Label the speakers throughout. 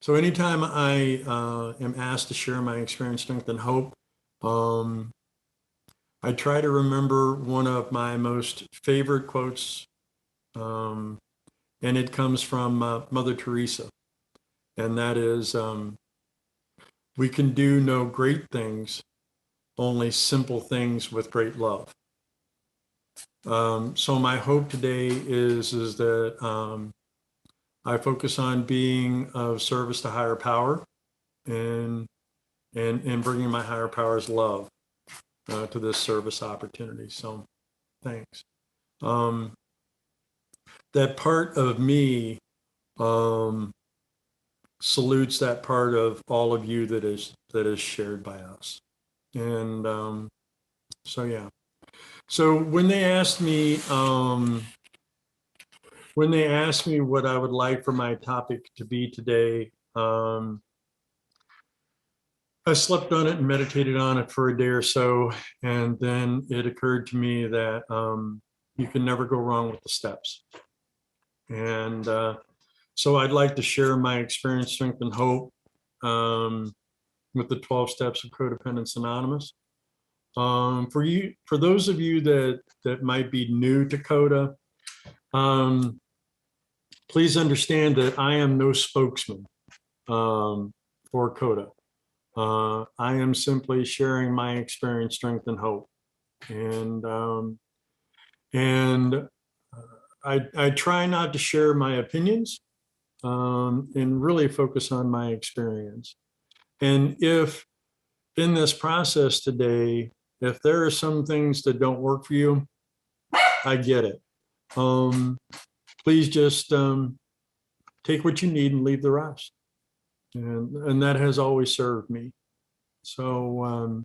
Speaker 1: So anytime I am asked to share my experience, strength, and hope, I try to remember one of my most favorite quotes, and it comes from Mother Teresa, and that is, we can do no great things, only simple things with great love. So my hope today is that I focus on being of service to higher power and bringing my higher power's love to this service opportunity. So thanks. Um, that part of me salutes that part of all of you that is shared by us. And so yeah. So when they asked me what I would like for my topic to be today, I slept on it and meditated on it for a day or so, and then it occurred to me that you can never go wrong with the steps. And so I'd like to share my experience, strength, and hope with the 12 Steps of Codependence Anonymous. For those of you that might be new to CoDA, please understand that I am no spokesman for CoDA. I am simply sharing my experience, strength, and hope. And I try not to share my opinions and really focus on my experience. And if in this process today, if there are some things that don't work for you, I get it. Please just take what you need and leave the rest. And that has always served me. So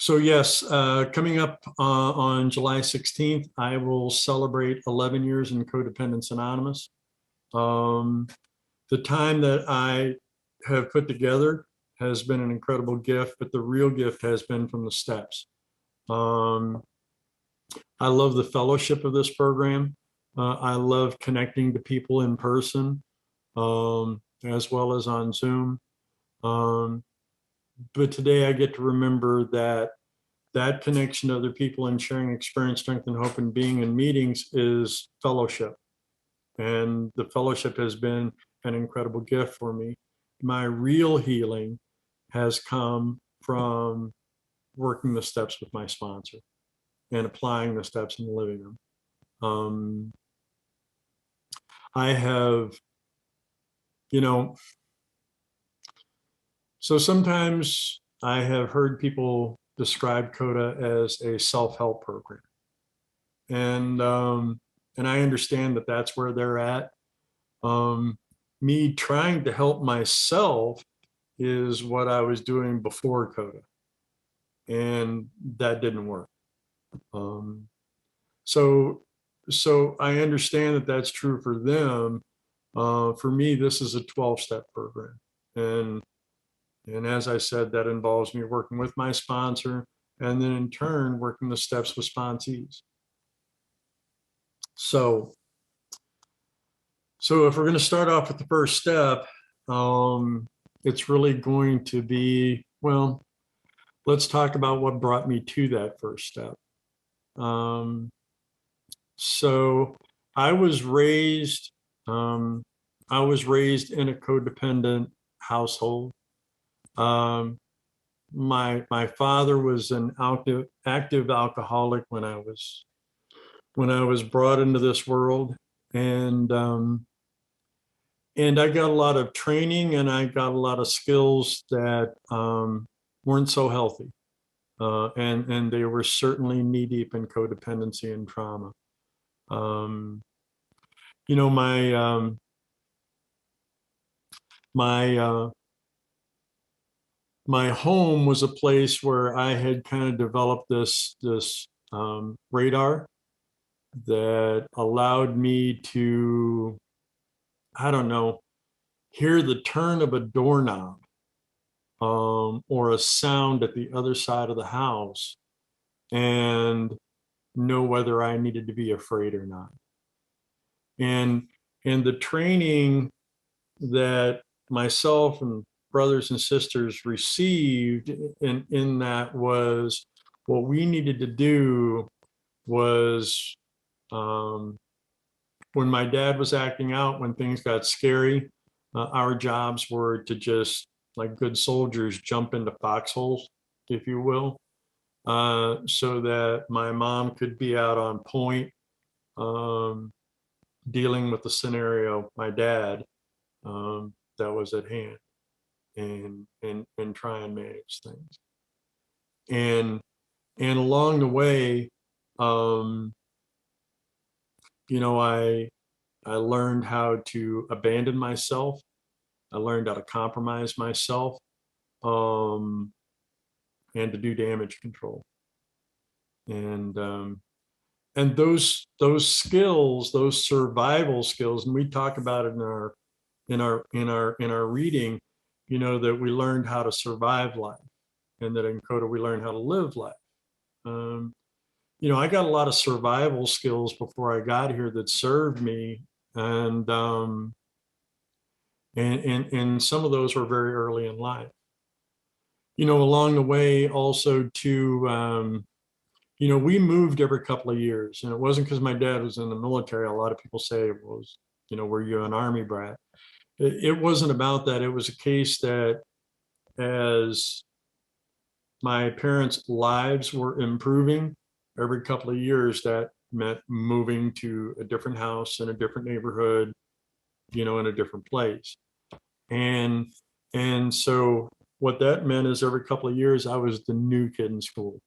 Speaker 1: yes, coming up on July 16th, I will celebrate 11 years in Codependence Anonymous. The time that I have put together has been an incredible gift, but the real gift has been from the steps. I love the fellowship of this program. I love connecting to people in person, as well as on Zoom. But today I get to remember that connection to other people and sharing experience, strength, and hope, and being in meetings is fellowship. And the fellowship has been an incredible gift for me. My real healing has come from working the steps with my sponsor and applying the steps and living them. I have, so sometimes I have heard people describe CoDA as a self-help program. And I understand that that's where they're at. Me trying to help myself is what I was doing before CoDA, and that didn't work. So I understand that that's true for them. For me, this is a 12-step program, and as I said, that involves me working with my sponsor, and then in turn working the steps with sponsees. So if we're going to start off with the first step, it's really going to be, well, let's talk about what brought me to that first step. So I was raised in a codependent household. My father was an active alcoholic when I was brought into this world, and I got a lot of training and I got a lot of skills that weren't so healthy, and they were certainly knee deep in codependency and trauma. My home was a place where I had kind of developed this radar that allowed me to, I don't know, hear the turn of a doorknob or a sound at the other side of the house and know whether I needed to be afraid or not. And the training that myself and brothers and sisters received in that was what we needed to do was when my dad was acting out, when things got scary, our jobs were to just, like good soldiers, jump into foxholes, if you will, so that my mom could be out on point, dealing with the scenario, my dad, that was at hand, and try and manage things. And along the way, um, I learned how to abandon myself. I learned how to compromise myself, and to do damage control. And those skills, those survival skills, and we talk about it in our reading, that we learned how to survive life, and that in CoDA we learned how to live life. Um, I got a lot of survival skills before I got here that served me, and and some of those were very early in life. Along the way, also to we moved every couple of years, and it wasn't because my dad was in the military. A lot of people say it was, were you an Army brat? It wasn't about that. It was a case that as my parents' lives were improving, every couple of years, that meant moving to a different house in a different neighborhood, in a different place. And so what that meant is every couple of years I was the new kid in school.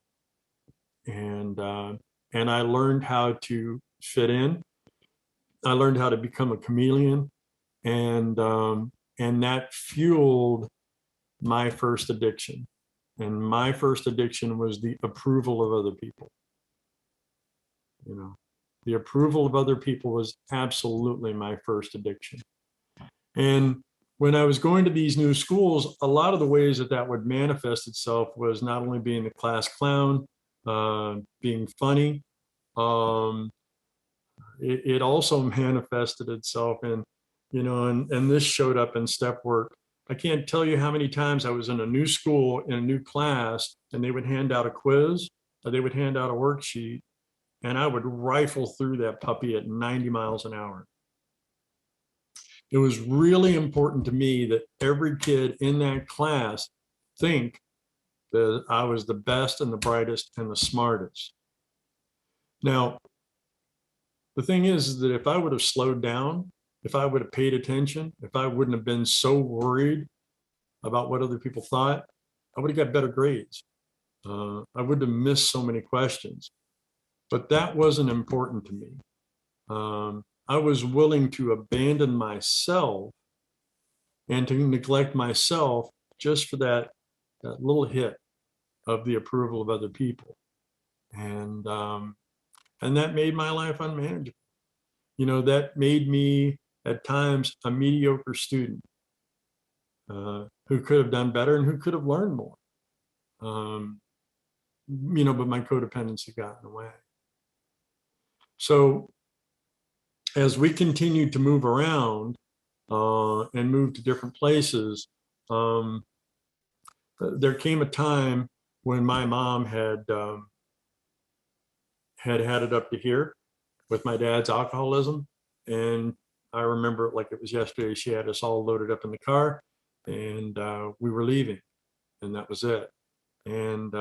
Speaker 1: And I learned how to fit in. I learned how to become a chameleon, and that fueled my first addiction. And my first addiction was the approval of other people. The approval of other people was absolutely my first addiction. And when I was going to these new schools, a lot of the ways that would manifest itself was not only being the class clown, being funny. It also manifested itself in, and this showed up in step work. I can't tell you how many times I was in a new school, in a new class, and they would hand out a quiz, or they would hand out a worksheet, and I would rifle through that puppy at 90 miles an hour. It was really important to me that every kid in that class think that I was the best and the brightest and the smartest. Now, the thing is that if I would have slowed down, if I would have paid attention, if I wouldn't have been so worried about what other people thought, I would have got better grades. I wouldn't have missed so many questions. But that wasn't important to me. I was willing to abandon myself and to neglect myself just for that little hit of the approval of other people. And that made my life unmanageable. That made me at times a mediocre student, who could have done better and who could have learned more. But my codependency got in the way. So as we continued to move around, and move to different places, there came a time when my mom had it up to here with my dad's alcoholism. And I remember it like it was yesterday. She had us all loaded up in the car, and we were leaving, and that was it. And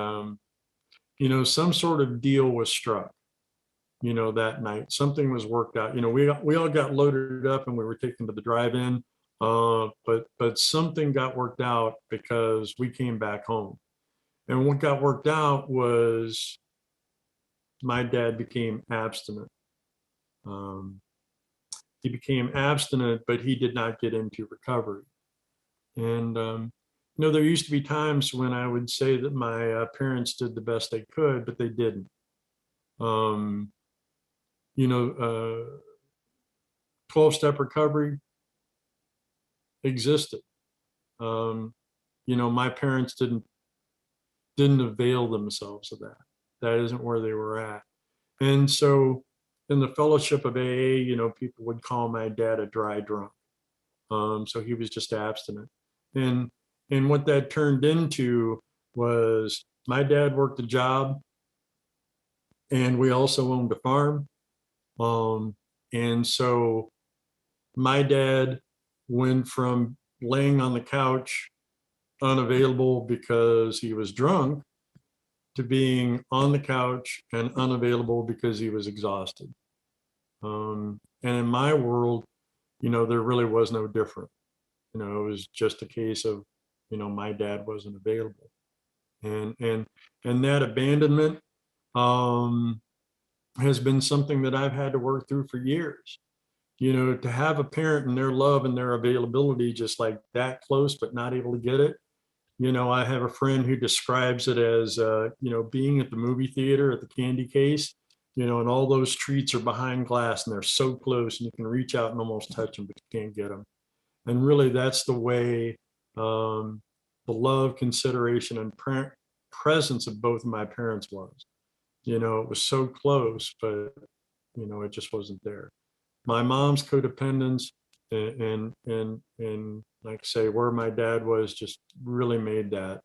Speaker 1: some sort of deal was struck, that night. Something was worked out. We all got loaded up and we were taken to the drive-in, but something got worked out because we came back home. And what got worked out was my dad became abstinent. He became abstinent, but he did not get into recovery. And there used to be times when I would say that my parents did the best they could, but they didn't. 12-step recovery existed. My parents didn't avail themselves of that. That isn't where they were at. And so in the fellowship of AA, people would call my dad a dry drunk. So he was just abstinent. And what that turned into was my dad worked a job and we also owned a farm. And so my dad went from laying on the couch unavailable because he was drunk to being on the couch and unavailable because he was exhausted. And in my world, there really was no different. It was just a case of, my dad wasn't available. And that abandonment has been something that I've had to work through for years. To have a parent and their love and their availability just like that close, but not able to get it. I have a friend who describes it as, being at the movie theater at the candy case, and all those treats are behind glass and they're so close and you can reach out and almost touch them, but you can't get them. And really, that's the way the love, consideration, and presence of both of my parents was. It was so close, but, it just wasn't there. My mom's codependence and like I say, where my dad was just really made that.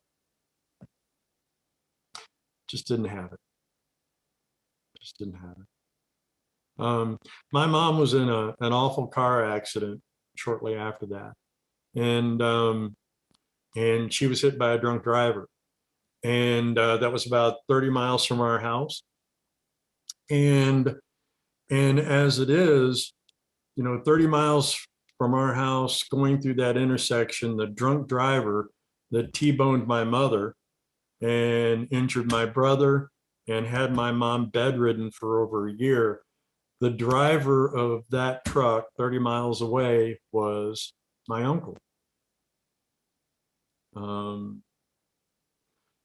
Speaker 1: Just didn't have it. Just didn't have it. My mom was in an awful car accident shortly after that. And she was hit by a drunk driver. And that was about 30 miles from our house. And as it is, 30 miles from our house going through that intersection, the drunk driver that T-boned my mother and injured my brother and had my mom bedridden for over a year. The driver of that truck 30 miles away was my uncle.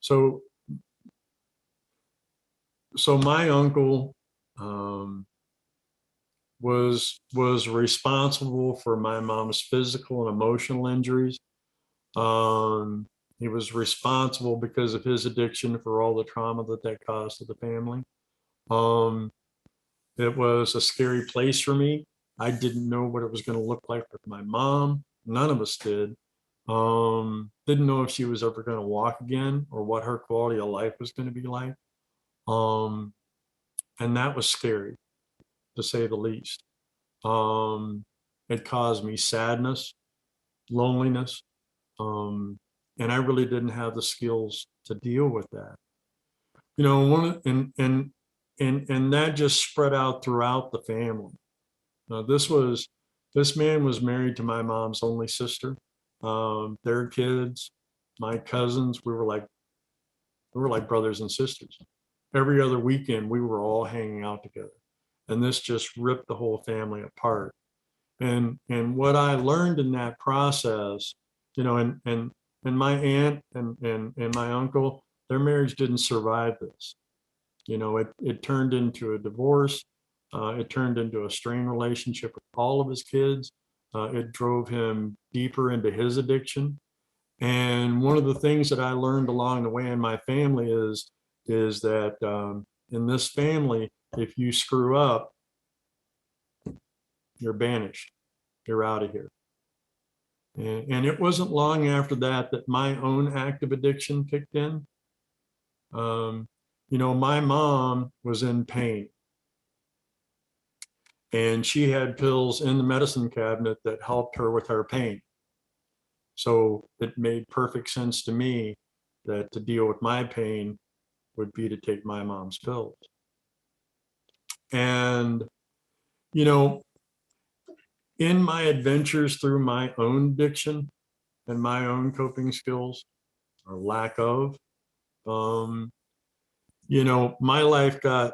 Speaker 1: So my uncle was responsible for my mom's physical and emotional injuries. He was responsible because of his addiction for all the trauma that caused to the family. It was a scary place for me. I didn't know what it was going to look like with my mom. None of us did. Didn't know if she was ever going to walk again or what her quality of life was going to be like. And that was scary, to say the least. It caused me sadness, loneliness, and I really didn't have the skills to deal with that. And that just spread out throughout the family. This man was married to my mom's only sister. Their kids, my cousins, we were like brothers and sisters. Every other weekend, we were all hanging out together, and this just ripped the whole family apart. And what I learned in that process, and my aunt and my uncle, their marriage didn't survive this. It turned into a divorce. It turned into a strained relationship with all of his kids. It drove him deeper into his addiction. And one of the things that I learned along the way in my family is that in this family, if you screw up, you're banished. You're out of here. And it wasn't long after that my own active addiction kicked in. My mom was in pain. And she had pills in the medicine cabinet that helped her with her pain. So it made perfect sense to me that to deal with my pain would be to take my mom's pills. And, in my adventures through my own addiction and my own coping skills or lack of, my life got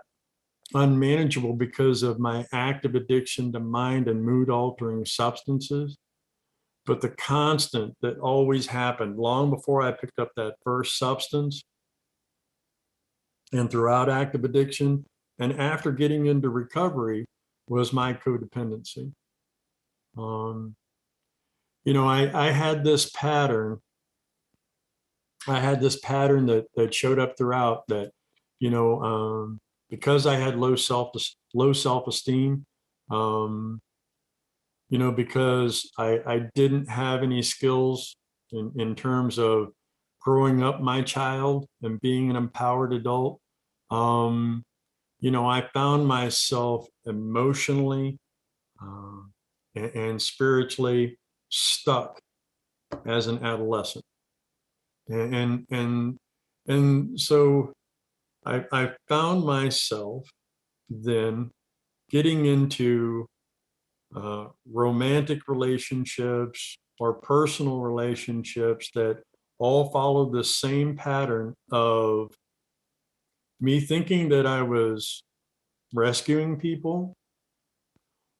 Speaker 1: unmanageable because of my active addiction to mind and mood altering substances. But the constant that always happened long before I picked up that first substance and throughout active addiction and after getting into recovery was my codependency. I had this pattern. I had this pattern that showed up throughout that, because I had low self-esteem, because I didn't have any skills in terms of growing up my child and being an empowered adult. I found myself emotionally and spiritually stuck as an adolescent. And so I found myself then getting into romantic relationships or personal relationships that all followed the same pattern of me thinking that I was rescuing people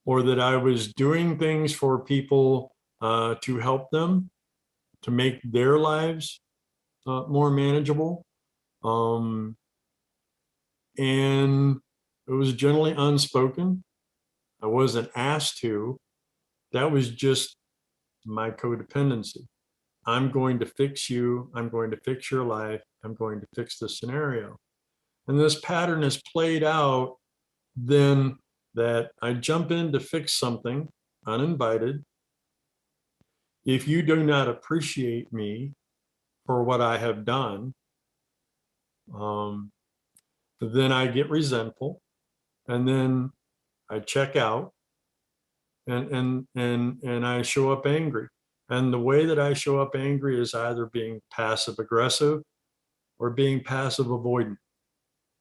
Speaker 1: or that I was doing things for people to help them, to make their lives more manageable. And it was generally unspoken. I wasn't asked to. That was just my codependency. I'm going to fix you. I'm going to fix your life. I'm going to fix the scenario. And this pattern is played out then that I jump in to fix something uninvited. If you do not appreciate me for what I have done, then I get resentful, and then I check out, and I show up angry. And the way that I show up angry is either being passive aggressive or being passive avoidant,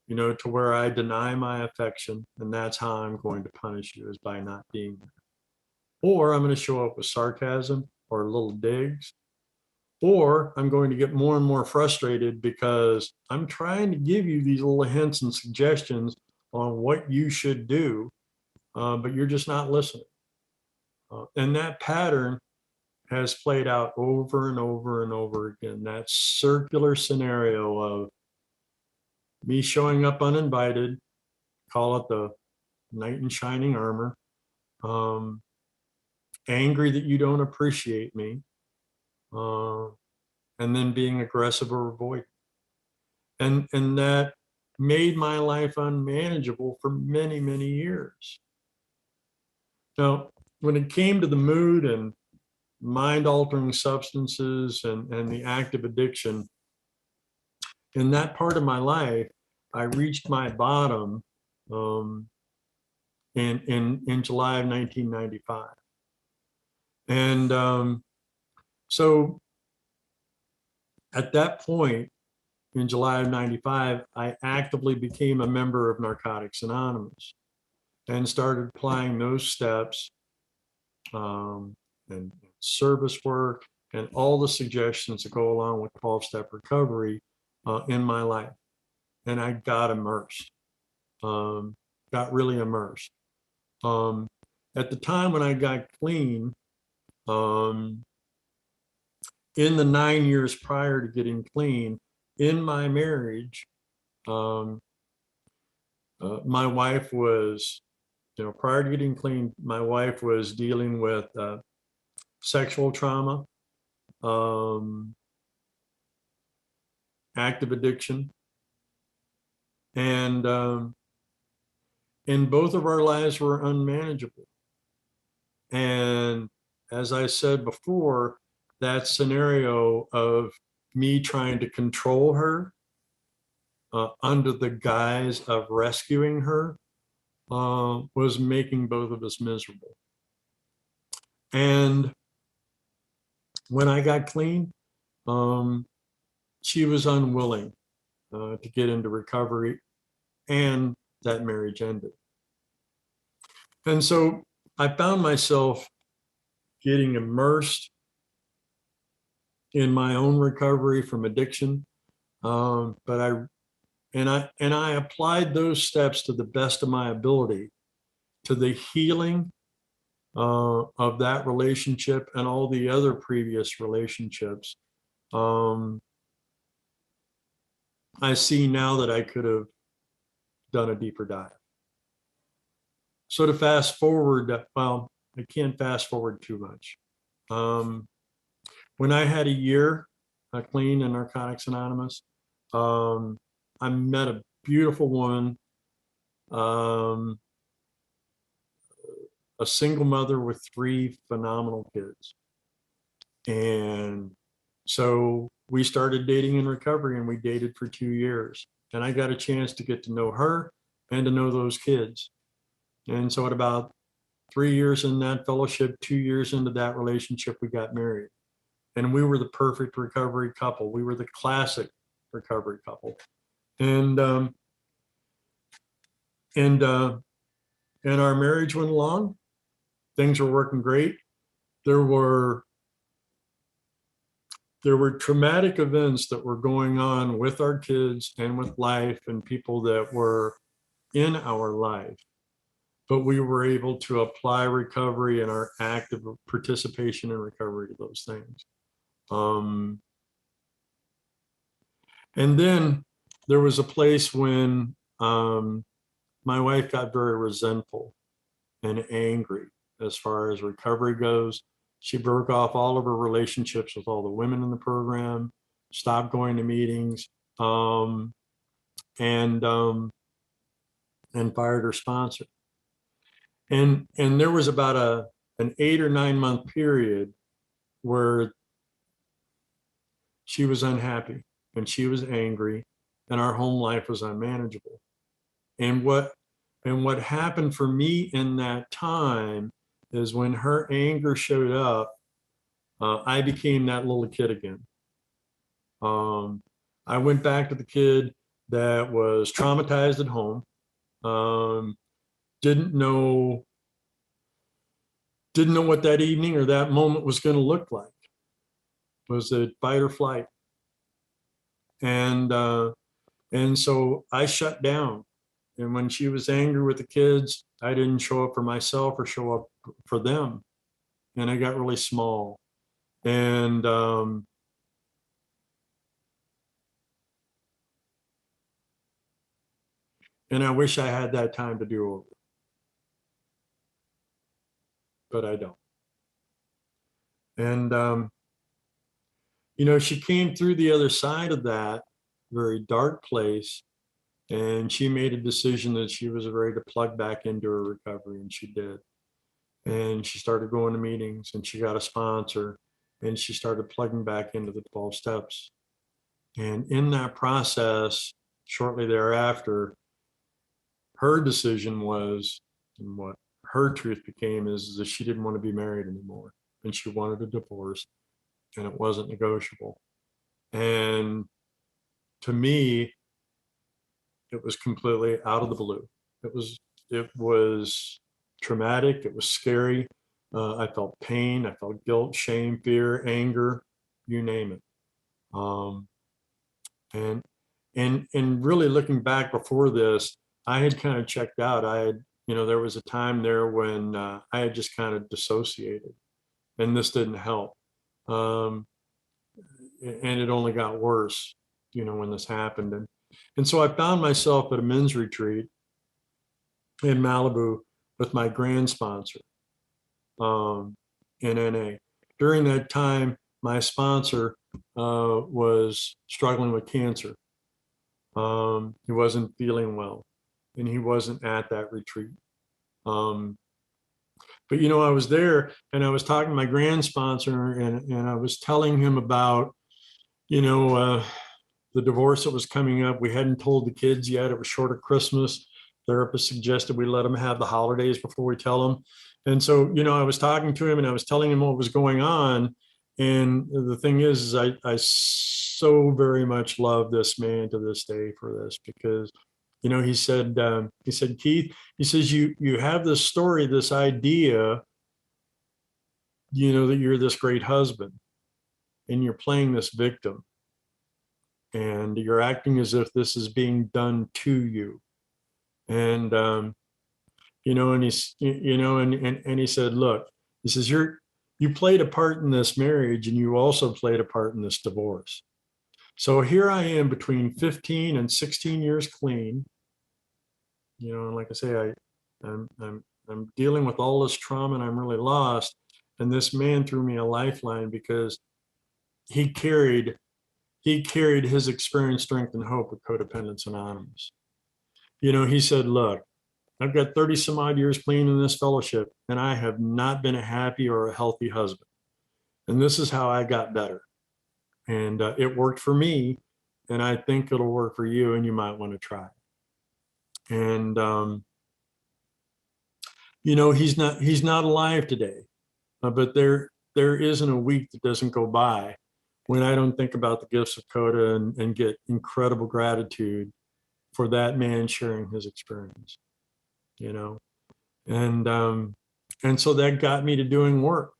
Speaker 1: to where I deny my affection, and that's how I'm going to punish you, is by not being there. Or I'm going to show up with sarcasm or little digs, or I'm going to get more and more frustrated because I'm trying to give you these little hints and suggestions on what you should do, but you're just not listening. And that pattern has played out over and over and over again. That circular scenario of me showing up uninvited, call it the knight in shining armor, angry that you don't appreciate me, and then being aggressive or avoidant. And that made my life unmanageable for many, many years. Now, when it came to the mood and mind altering substances and the active addiction, in that part of my life, I reached my bottom in July of 1995. And so at that point, in July of 95, I actively became a member of Narcotics Anonymous and started applying those steps and service work and all the suggestions that go along with 12-step recovery in my life. And I got immersed, got really immersed. At the time when I got clean, in the 9 years prior to getting clean, in my marriage, my wife was, prior to getting clean, my wife was dealing with sexual trauma, active addiction, and both of our lives were unmanageable. And as I said before, that scenario of me trying to control her under the guise of rescuing her was making both of us miserable. And when I got clean, she was unwilling to get into recovery, and that marriage ended. And so I found myself getting immersed in my own recovery from addiction. But I applied those steps to the best of my ability to the healing of that relationship and all the other previous relationships. I see now that I could have done a deeper dive. So to fast forward, well, I can't fast forward too much. When I had a year clean in Narcotics Anonymous, I met a beautiful woman, a a single mother with 3 phenomenal kids. And so we started dating in recovery, and we dated for 2 years. And I got a chance to get to know her and to know those kids. And so at about 3 years in that fellowship, 2 years into that relationship, we got married. And we were the perfect recovery couple. We were the classic recovery couple. And our marriage went along. Things were working great. There were traumatic events that were going on with our kids and with life and people that were in our life. But we were able to apply recovery and our active participation in recovery to those things. And then there was a place when my wife got very resentful and angry as far as recovery goes. She broke off all of her relationships with all the women in the program, stopped going to meetings, and fired her sponsor. And there was about an 8 or 9 month period where she was unhappy and she was angry and our home life was unmanageable. And what happened for me in that time is when her anger showed up, I became that little kid again. I went back to the kid that was traumatized at home, didn't know what that evening or that moment was going to look like. Was it fight or flight? And so I shut down. And when she was angry with the kids, I didn't show up for myself or show up for them. And I got really small. And I wish I had that time to do over. But I don't. And, she came through the other side of that very dark place, and she made a decision that she was ready to plug back into her recovery, and she did. And she started going to meetings, and she got a sponsor, and she started plugging back into the 12 steps. And in that process, shortly thereafter, her decision was, and what her truth became is that she didn't want to be married anymore, and she wanted a divorce, and it wasn't negotiable. And to me, it was completely out of the blue. It was traumatic. It was scary. I felt pain. I felt guilt, shame, fear, anger, you name it. And really looking back before this, I had kind of checked out. There was a time there when I had just kind of dissociated, and this didn't help. And it only got worse, when this happened. And so I found myself at a men's retreat in Malibu with my grand sponsor in NA. During that time, my sponsor was struggling with cancer. He wasn't feeling well, and he wasn't at that retreat. But I was there, and I was talking to my grand sponsor, and I was telling him about, the divorce that was coming up. We hadn't told the kids yet. It was short of Christmas. Therapist suggested we let them have the holidays before we tell them. And so, I was talking to him, and I was telling him what was going on. And the thing is I so very much love this man to this day for this, because, he said, Keith, he says, you have this story, this idea, that you're this great husband, and you're playing this victim, and you're acting as if this is being done to you. And, and he said, look, he says, you played a part in this marriage, and you also played a part in this divorce. So here I am between 15 and 16 years clean. And like I say, I'm dealing with all this trauma, and I'm really lost. And this man threw me a lifeline, because he carried his experience, strength, and hope with Codependence Anonymous. He said, look, I've got 30 some odd years clean in this fellowship, and I have not been a happy or a healthy husband. And this is how I got better. And it worked for me, and I think it'll work for you, and you might want to try. And he's not alive today, but there isn't a week that doesn't go by when I don't think about the gifts of CoDA and get incredible gratitude for that man sharing his experience. And so that got me to doing work,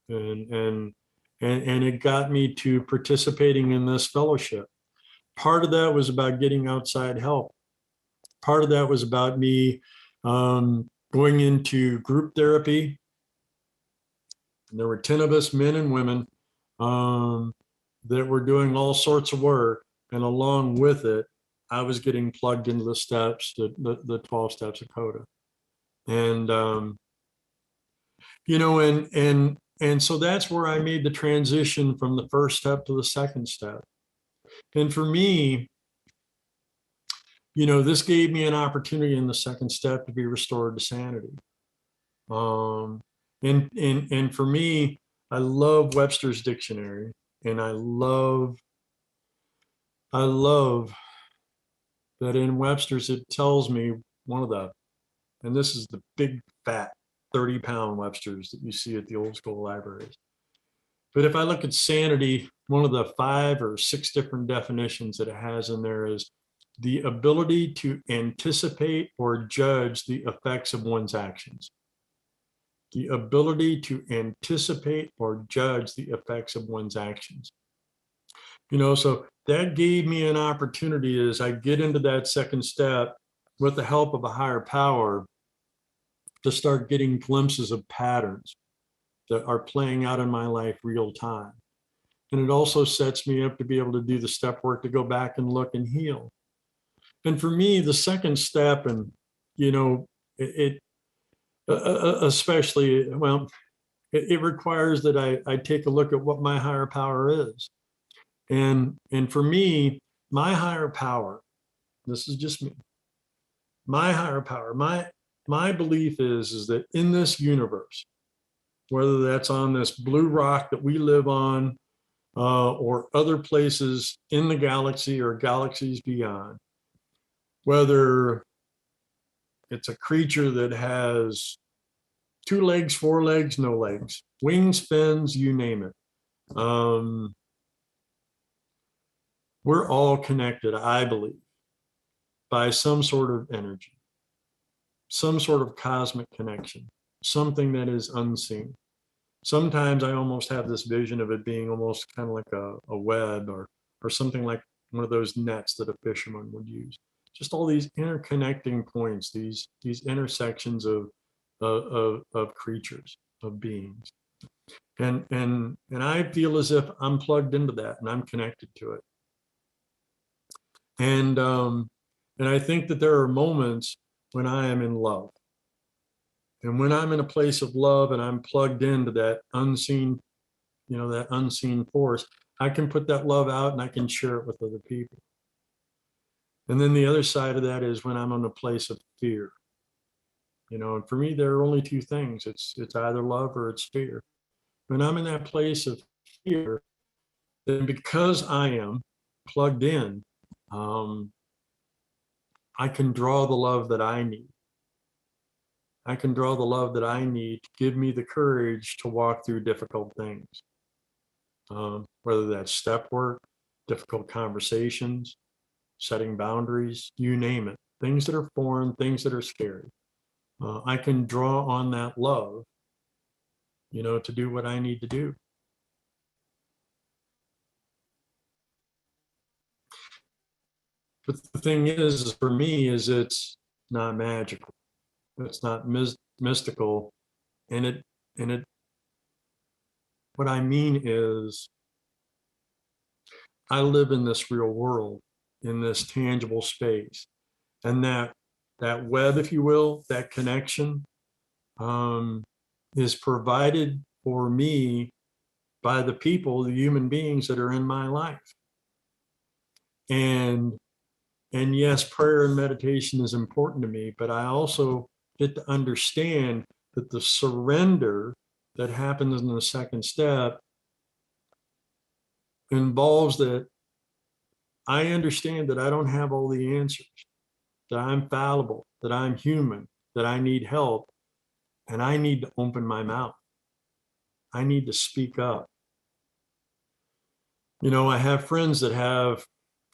Speaker 1: and it got me to participating in this fellowship. Part of that was about getting outside help. Part of that was about me going into group therapy. And there were 10 of us, men and women, that were doing all sorts of work. And along with it, I was getting plugged into the steps, the 12 steps of CoDA. And, and so that's where I made the transition from the first step to the second step. And for me, this gave me an opportunity in the second step to be restored to sanity. And for me, I love Webster's dictionary, and I love that in Webster's it tells me and this is the big fat 30-pound Webster's that you see at the old school libraries. But if I look at sanity, one of the 5 or 6 different definitions that it has in there is the ability to anticipate or judge the effects of one's actions. The ability to anticipate or judge the effects of one's actions. So that gave me an opportunity as I get into that second step with the help of a higher power to start getting glimpses of patterns that are playing out in my life real time. And it also sets me up to be able to do the step work to go back and look and heal. And for me, the second step, and especially, well, it requires that I take a look at what my higher power is. And for me, my higher power, this is just me, my higher power, my belief is that in this universe, whether that's on this blue rock that we live on, or other places in the galaxy or galaxies beyond, whether it's a creature that has 2 legs, 4 legs, no legs, wings, fins, you name it. We're all connected, I believe, by some sort of energy, some sort of cosmic connection, something that is unseen. Sometimes I almost have this vision of it being almost kind of like a web or something like one of those nets that a fisherman would use. Just all these interconnecting points, these intersections of creatures, of beings. And I feel as if I'm plugged into that and I'm connected to it. And I think that there are moments when I am in love. And when I'm in a place of love and I'm plugged into that unseen, that unseen force, I can put that love out and I can share it with other people. And then the other side of that is when I'm in a place of fear. And for me, there are only 2 things. It's either love or it's fear. When I'm in that place of fear, then because I am plugged in, I can draw the love that I need. I can draw the love that I need to give me the courage to walk through difficult things, whether that's step work, difficult conversations, setting boundaries, you name it, things that are foreign, things that are scary. I can draw on that love, to do what I need to do. But the thing is for me, is it's not magical. It's not mystical. And what I mean is I live in this real world, in this tangible space. And that web, if you will, that connection, is provided for me by the people, the human beings that are in my life. And And yes, prayer and meditation is important to me, but I also get to understand that the surrender that happens in the second step involves that I understand that I don't have all the answers, that I'm fallible, that I'm human, that I need help, and I need to open my mouth. I need to speak up. You know, I have friends that have,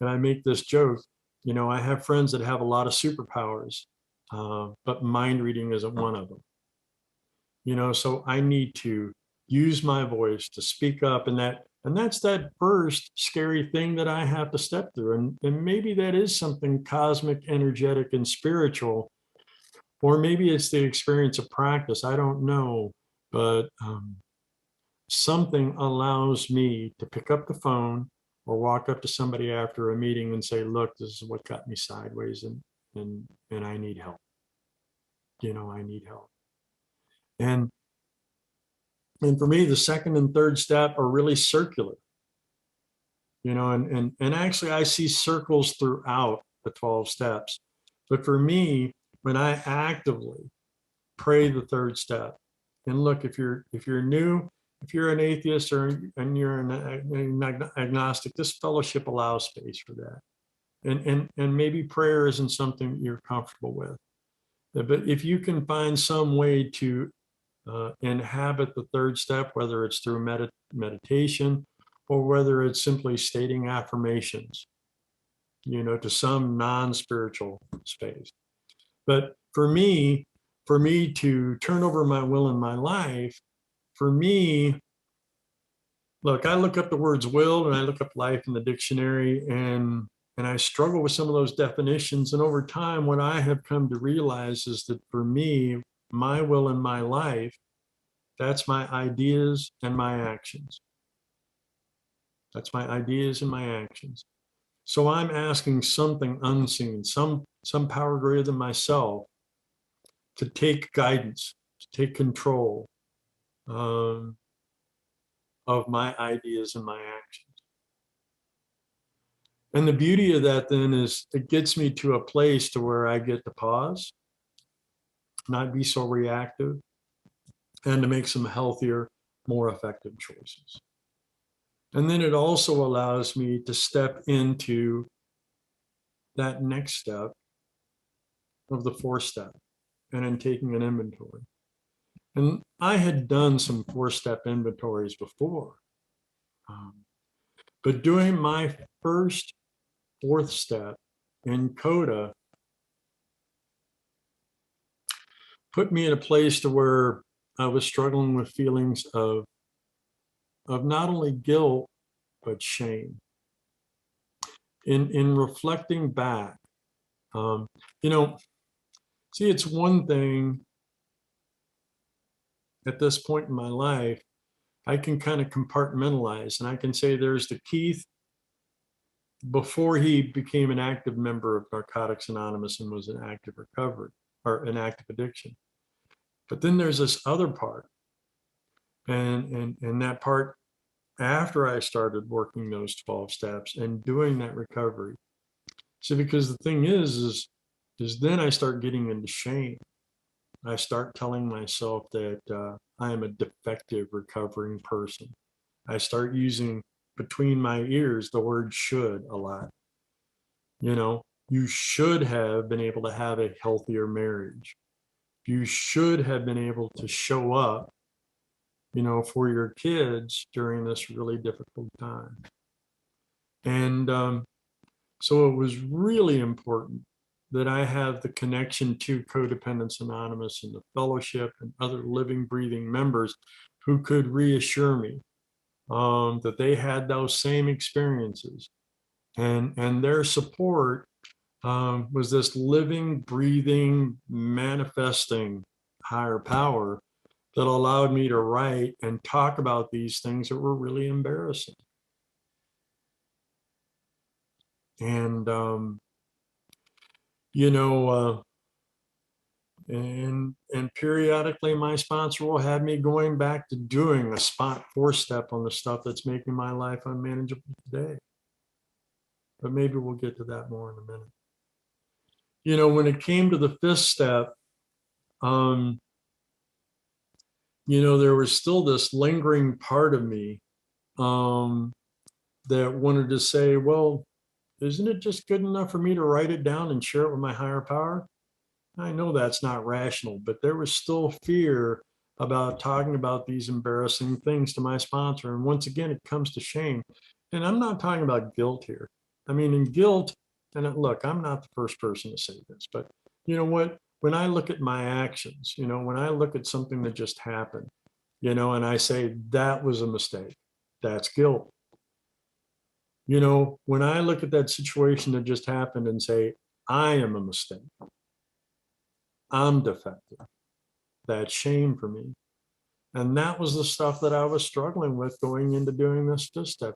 Speaker 1: and I make this joke, you know, I have friends that have a lot of superpowers, but mind reading isn't one of them. You know, so I need to use my voice to speak up, and that's that first scary thing that I have to step through. And maybe that is something cosmic, energetic, and spiritual, or maybe it's the experience of practice. I don't know, but something allows me to pick up the phone or walk up to somebody after a meeting and say, look, this is what got me sideways, and I need help. You know, I need help. And for me, the second and third step are really circular. You know, and actually I see circles throughout the 12 steps. But for me, when I actively pray the third step, and look, if you're new, if you're an atheist and you're an agnostic, this fellowship allows space for that. And maybe prayer isn't something you're comfortable with. But if you can find some way to inhabit the third step, whether it's through meditation or whether it's simply stating affirmations, you know, to some non-spiritual space. But for me to turn over my will in my life, for me, look, I look up the words will and I look up life in the dictionary, and I struggle with some of those definitions. And over time, what I have come to realize is that for me, my will in my life, that's my ideas and my actions. That's my ideas and my actions. So I'm asking something unseen, some power greater than myself, to take guidance, to take control of my ideas and my actions. And the beauty of that then is it gets me to a place to where I get to pause, not be so reactive, and to make some healthier, more effective choices. And then it also allows me to step into that next step of the fourth step, and in taking an inventory. And I had done some four-step inventories before, but doing my first fourth step in CoDA put me in a place to where I was struggling with feelings of not only guilt, but shame. In reflecting back, you know, see, it's one thing at this point in my life, I can kind of compartmentalize, and I can say there's the Keith before he became an active member of Narcotics Anonymous and was in active recovery or an active addiction. But then there's this other part, and that part after I started working those 12 steps and doing that recovery. So because the thing is then I start getting into shame. I start telling myself that I am a defective recovering person. I start using between my ears the word should a lot. You know, you should have been able to have a healthier marriage. You should have been able to show up, you know, for your kids during this really difficult time. And so it was really important that I have the connection to Codependence Anonymous and the fellowship and other living, breathing members who could reassure me that they had those same experiences. And their support was this living, breathing, manifesting higher power that allowed me to write and talk about these things that were really embarrassing. And, you know, and periodically my sponsor will have me going back to doing a spot four-step on the stuff that's making my life unmanageable today. But maybe we'll get to that more in a minute. when it came to the fifth step, there was still this lingering part of me that wanted to say, well, isn't it just good enough for me to write it down and share it with my higher power? I know that's not rational, but there was still fear about talking about these embarrassing things to my sponsor. And once again, it comes to shame. And I'm not talking about guilt here. I mean, in guilt, and look, I'm not the first person to say this, but you know what? When I look at my actions, when I look at something that just happened, and I say that was a mistake, that's guilt. When I look at that situation that just happened and say, I am a mistake, I'm defective, that's shame for me. And that was the stuff that I was struggling with going into doing this fifth step.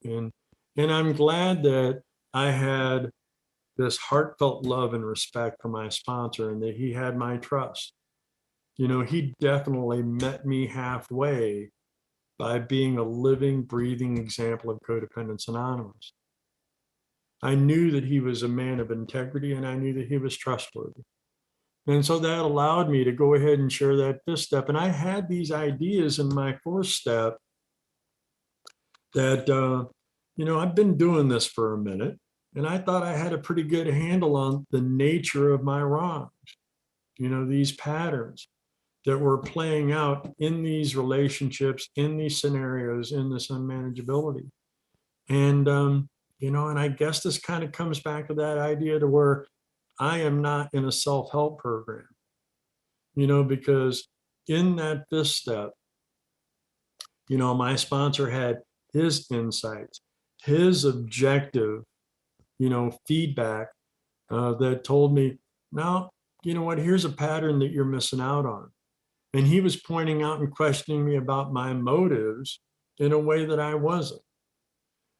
Speaker 1: And I'm glad that I had this heartfelt love and respect for my sponsor and that he had my trust. He definitely met me halfway by being a living, breathing example of Codependence Anonymous. I knew that he was a man of integrity and I knew that he was trustworthy. And so that allowed me to go ahead and share that fifth step. And I had these ideas in my fourth step that, I've been doing this for a minute and I thought I had a pretty good handle on the nature of my wrongs, these patterns that were playing out in these relationships, in these scenarios, in this unmanageability. And, and I guess this kind of comes back to that idea to where I am not in a self-help program, because in that fifth step, my sponsor had his insights, his objective, feedback that told me, now, you know what, here's a pattern that you're missing out on. And he was pointing out and questioning me about my motives in a way that I wasn't.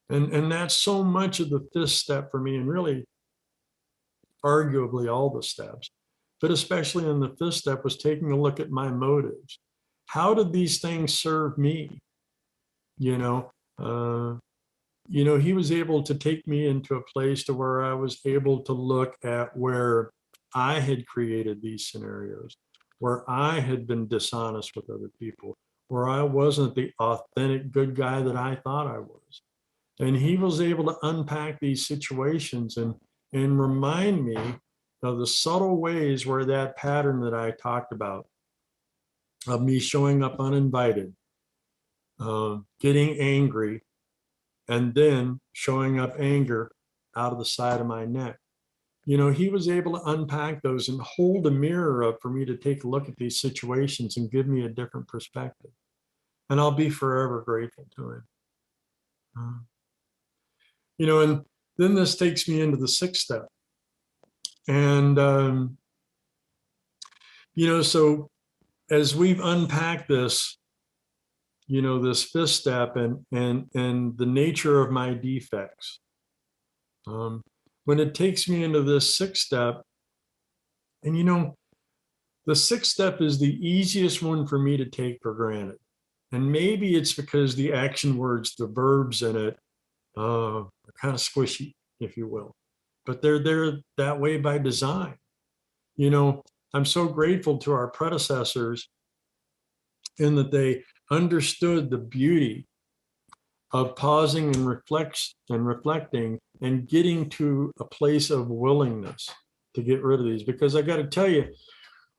Speaker 1: And that's so much of the fifth step for me, and really arguably all the steps, but especially in the fifth step was taking a look at my motives. How did these things serve me? He was able to take me into a place to where I was able to look at where I had created these scenarios, where I had been dishonest with other people, where I wasn't the authentic good guy that I thought I was. And he was able to unpack these situations and remind me of the subtle ways where that pattern that I talked about of me showing up uninvited, getting angry, and then showing up anger out of the side of my neck. He was able to unpack those and hold a mirror up for me to take a look at these situations and give me a different perspective. And I'll be forever grateful to him. And then this takes me into the sixth step. And, so as we've unpacked this, this fifth step and the nature of my defects, when it takes me into this sixth step, and the sixth step is the easiest one for me to take for granted. And maybe it's because the action words, the verbs in it, are kind of squishy, if you will. But they're there that way by design. I'm so grateful to our predecessors in that they understood the beauty of pausing and reflecting and getting to a place of willingness to get rid of these. Because I got to tell you,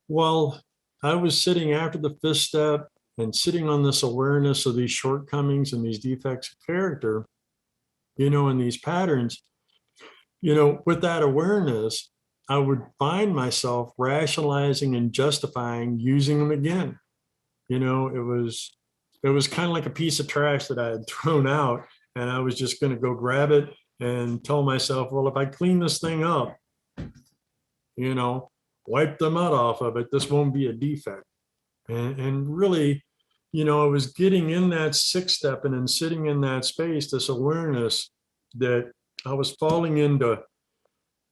Speaker 1: while I was sitting after the fifth step and sitting on this awareness of these shortcomings and these defects of character, and these patterns, with that awareness, I would find myself rationalizing and justifying using them again. It was kind of like a piece of trash that I had thrown out, and I was just going to go grab it and tell myself, well, if I clean this thing up, wipe the mud off of it, this won't be a defect. And really, I was getting in that sixth step and then sitting in that space, this awareness that I was falling into,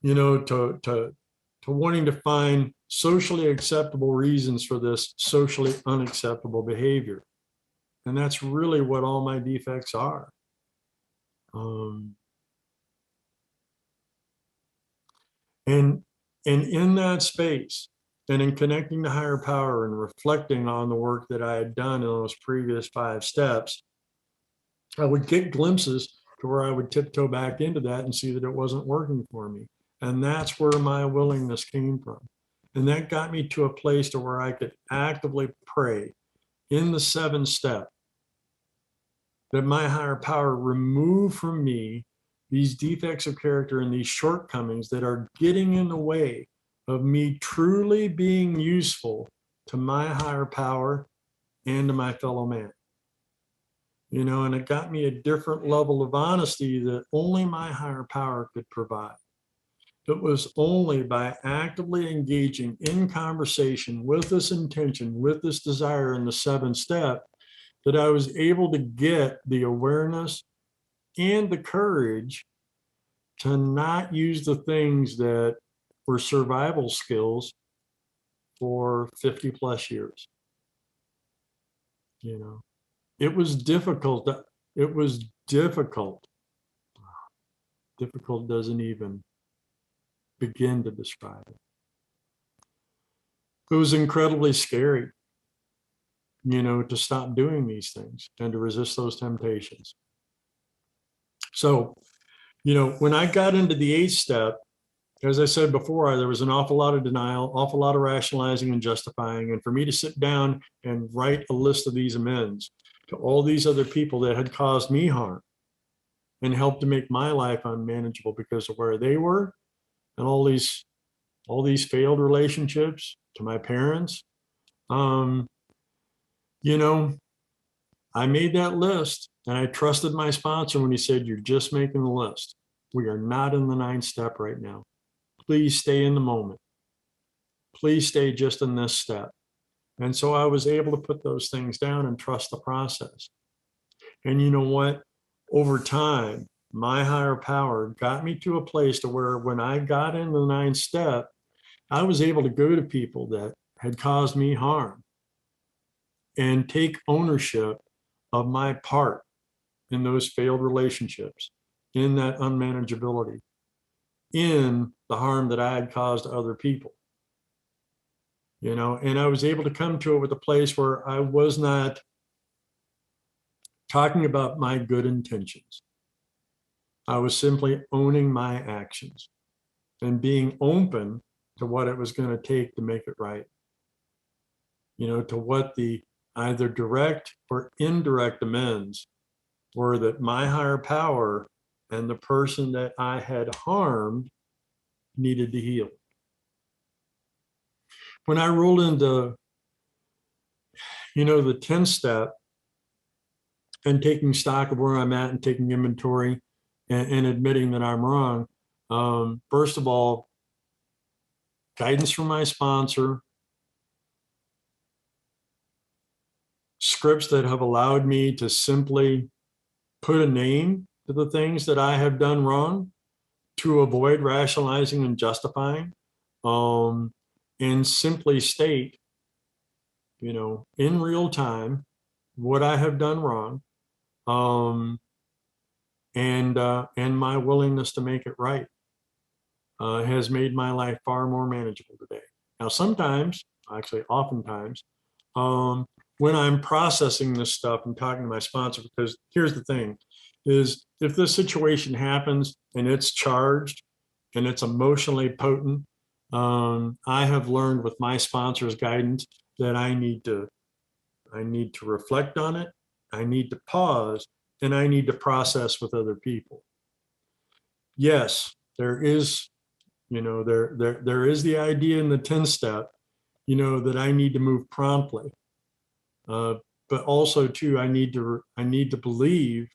Speaker 1: to wanting to find socially acceptable reasons for this socially unacceptable behavior. And that's really what all my defects are. And in that space, and in connecting to higher power and reflecting on the work that I had done in those previous 5 steps, I would get glimpses to where I would tiptoe back into that and see that it wasn't working for me. And that's where my willingness came from. And that got me to a place to where I could actively pray in the 7th step that my higher power remove from me these defects of character and these shortcomings that are getting in the way of me truly being useful to my higher power and to my fellow man. You know, and it got me a different level of honesty that only my higher power could provide. It was only by actively engaging in conversation with this intention, with this desire in the 7th step, that I was able to get the awareness and the courage to not use the things that were survival skills for 50 plus years. You know, it was difficult. It was difficult. Difficult doesn't even begin to describe it. It was incredibly scary, you know, to stop doing these things and to resist those temptations. So, you know, when I got into the 8th step, as I said before, there was an awful lot of denial, awful lot of rationalizing and justifying. And for me to sit down and write a list of these amends to all these other people that had caused me harm and helped to make my life unmanageable because of where they were and all these failed relationships to my parents. You know, I made that list and I trusted my sponsor when he said, "You're just making the list. We are not in the 9th step right now. Please stay in the moment. Please stay just in this step." And so I was able to put those things down and trust the process. And you know what? Over time, my higher power got me to a place to where when I got into the 9th step, I was able to go to people that had caused me harm and take ownership of my part in those failed relationships, in that unmanageability, in the harm that I had caused to other people. You know, and I was able to come to it with a place where I was not talking about my good intentions. I was simply owning my actions and being open to what it was going to take to make it right. You know, to what the either direct or indirect amends were that my higher power and the person that I had harmed needed to heal. When I rolled into, you know, the 10th step and taking stock of where I'm at and taking inventory and admitting that I'm wrong, first of all, guidance from my sponsor, scripts that have allowed me to simply put a name to the things that I have done wrong to avoid rationalizing and justifying, and simply state, you know, in real time what I have done wrong, and my willingness to make it right has made my life far more manageable today. Now, sometimes, actually, oftentimes, when I'm processing this stuff and talking to my sponsor, because here's the thing, is if this situation happens and it's charged and it's emotionally potent, I have learned with my sponsor's guidance that I need to reflect on it, I need to pause, and I need to process with other people. Yes, there is, you know, there is the idea in the 10th step, you know, that I need to move promptly. But also too, I need to believe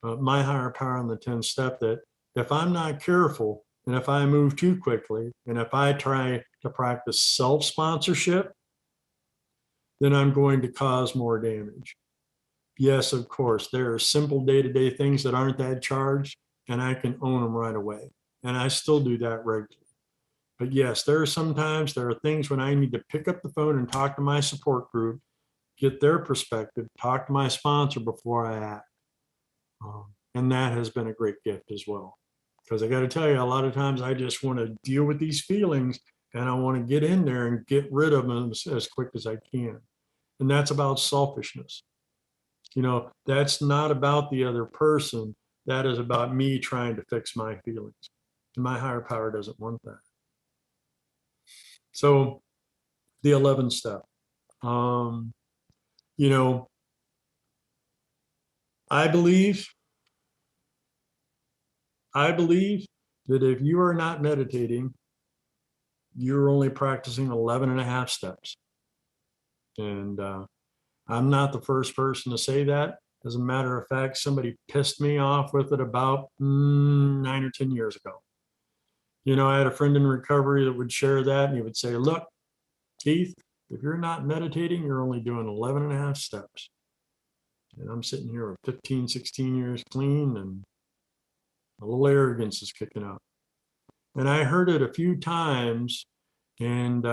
Speaker 1: my higher power on the 10th step that if I'm not careful and if I move too quickly and if I try to practice self-sponsorship, then I'm going to cause more damage. Yes, of course, there are simple day-to-day things that aren't that charged and I can own them right away. And I still do that regularly. But yes, there are things when I need to pick up the phone and talk to my support group, get their perspective, talk to my sponsor before I act. And that has been a great gift as well. Because I got to tell you, a lot of times I just want to deal with these feelings and I want to get in there and get rid of them as quick as I can. And that's about selfishness. That's not about the other person. That is about me trying to fix my feelings. And my higher power doesn't want that. So the 11th step, you know, I believe that if you are not meditating, you're only practicing 11 and a half steps. And I'm not the first person to say that. As a matter of fact, somebody pissed me off with it about 9 or 10 years ago. I had a friend in recovery that would share that, and he would say, look, Keith, if you're not meditating, you're only doing 11 and a half steps. And I'm sitting here with 15, 16 years clean, and a little arrogance is kicking up. And I heard it a few times, and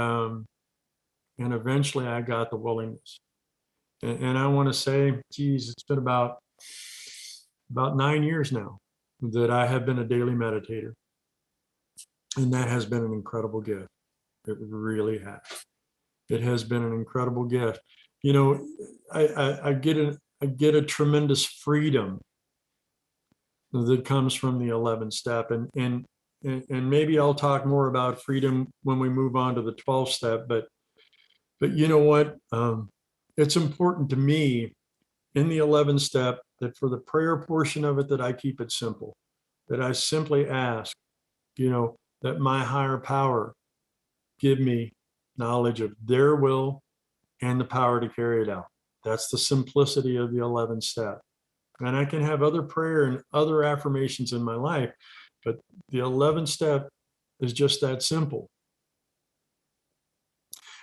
Speaker 1: eventually I got the willingness. And I want to say, geez, it's been about 9 years now that I have been a daily meditator. And that has been an incredible gift. It really has. It has been an incredible gift. I get a tremendous freedom that comes from the 11th step. And maybe I'll talk more about freedom when we move on to the 12th step. But you know what? It's important to me in the 11th step that for the prayer portion of it, that I keep it simple, that I simply ask, that my higher power give me knowledge of their will and the power to carry it out. That's the simplicity of the 11th step. And I can have other prayer and other affirmations in my life, but the 11th step is just that simple.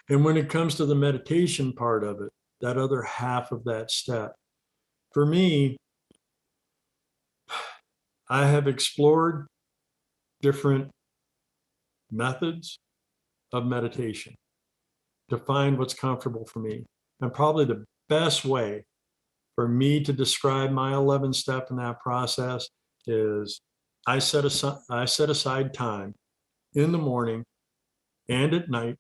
Speaker 1: And when it comes to the meditation part of it, that other half of that step, for me, I have explored different methods of meditation to find what's comfortable for me. And probably the best way for me to describe my 11th step in that process is I set aside time in the morning and at night,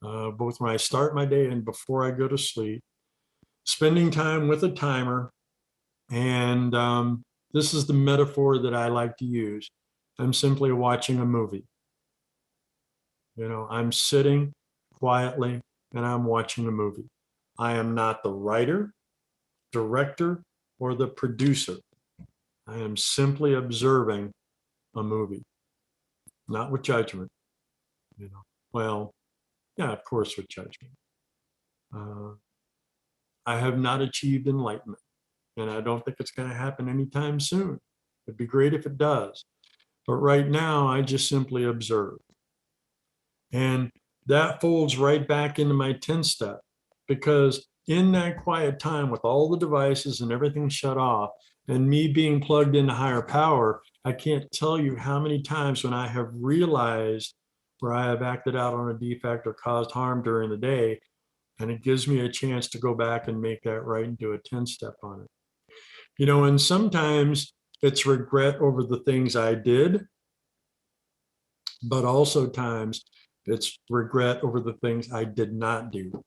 Speaker 1: both when I start my day and before I go to sleep, spending time with a timer. And this is the metaphor that I like to use. I'm simply watching a movie. I'm sitting quietly and I'm watching a movie. I am not the writer, director, or the producer. I am simply observing a movie, not with judgment. Well, yeah, of course, with judgment. I have not achieved enlightenment, and I don't think it's going to happen anytime soon. It'd be great if it does. But right now, I just simply observe. And that folds right back into my 10th step, because in that quiet time with all the devices and everything shut off and me being plugged into higher power, I can't tell you how many times when I have realized where I have acted out on a defect or caused harm during the day, and it gives me a chance to go back and make that right and do a 10 step on it. And sometimes it's regret over the things I did, but also times it's regret over the things I did not do.